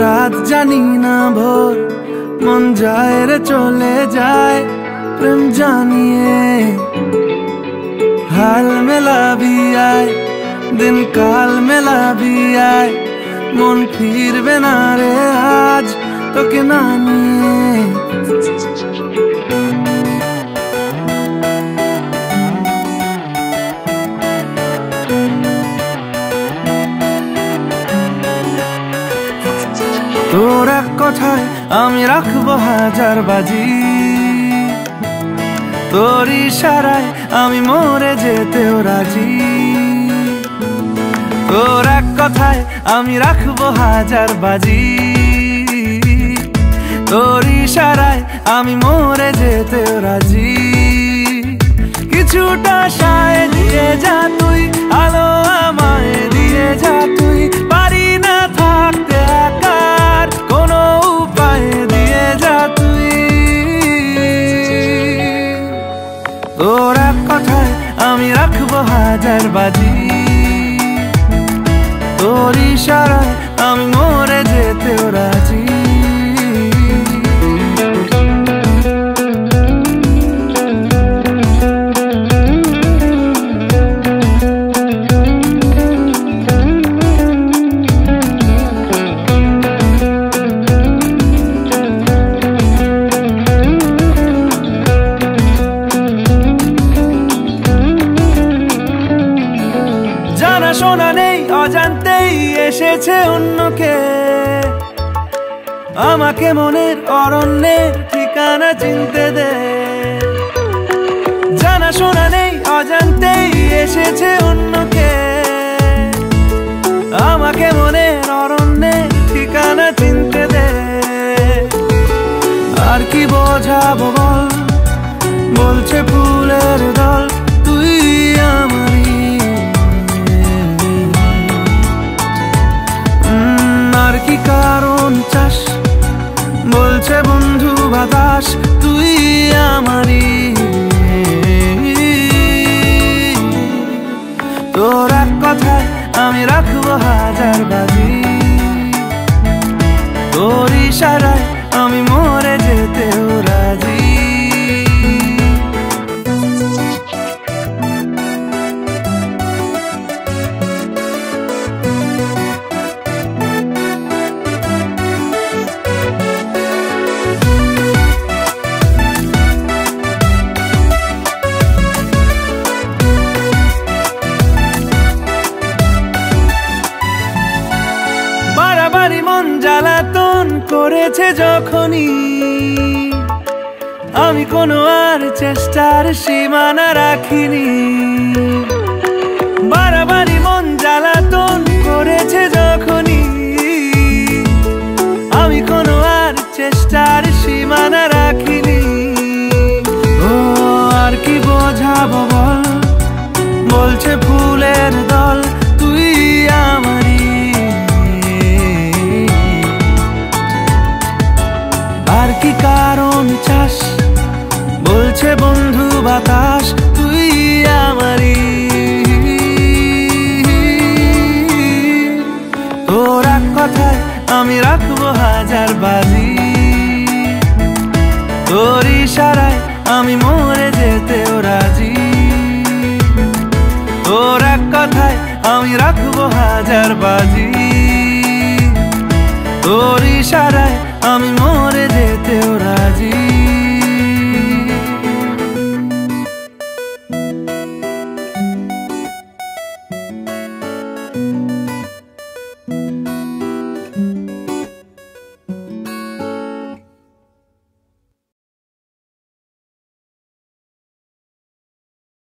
রাত জানি না ভোর, মন যায় রে চলে যায় প্রেম জানিয়ে। हाल मेला भी आए दिन काल मेला भी आए, मन फिरबे ना रे आज তোকে না নিয়ে। তোর এক কথায় আমি রাখবো হাজার বাজি, তোর ইশারায় আমি মরে যেতেও রাজি। তোর এক কথায় আমি রাখবো হাজার বাজি, তোর ইশারায় আমি মরে যেতেও রাজি। কিছুটা সায় দিয়ে যা তুই, আলো আমায় দিয়ে যা তুই, পারি না থাকতে একার কোনো উপায় দিয়ে যা তুই। তোর এক কথায় আমি রাখবো হাজার বাজি, তোর ইশারায় আমি মরে যেতেও রাজি। জানা শোনা নেই অজান্তেই এসেছে অন্যকে, আমাকে মনের অরণ্যের ঠিকানা চিনতে দে। জানা শোনা নেই অজান্তেই এসেছে অন্যকে, আমাকে মনের অরণ্যের ঠিকানা চিনতে দে। আর কি বোঝাবো বল, বলছে ফুলের দল তুই আমারই। আর কি কারণ চাস, বলছে বন্ধু বাতাস তুই আমারই। তোর এক কথায় আমি রাখবো হাজার বাজি, তোর ইশারায় আমি মরে যেতেও রাজি। বাড়াবাড়ি মন জ্বালাতন করেছে যখনই, আমি কোনো আর চেষ্টার সীমানা রাখিনি। বাড়াবাড়ি মন জ্বালাতন করেছে যখনই, আমি কোনো আর চেষ্টার সীমানা রাখিনি। ও আর কি বোঝাবো বল, বলছে ফুলের দল তুই আমারই। আর কি কারণ চাস, বলছে বন্ধু বাতাস তুই আমারই। তোর এক কথায় আমি রাখবো হাজার বাজি, তোর ইশারায় আমি মরে যেতেও রাজি। তোর এক কথায় আমি রাখবো হাজার বাজি, তোর ইশারায় আমি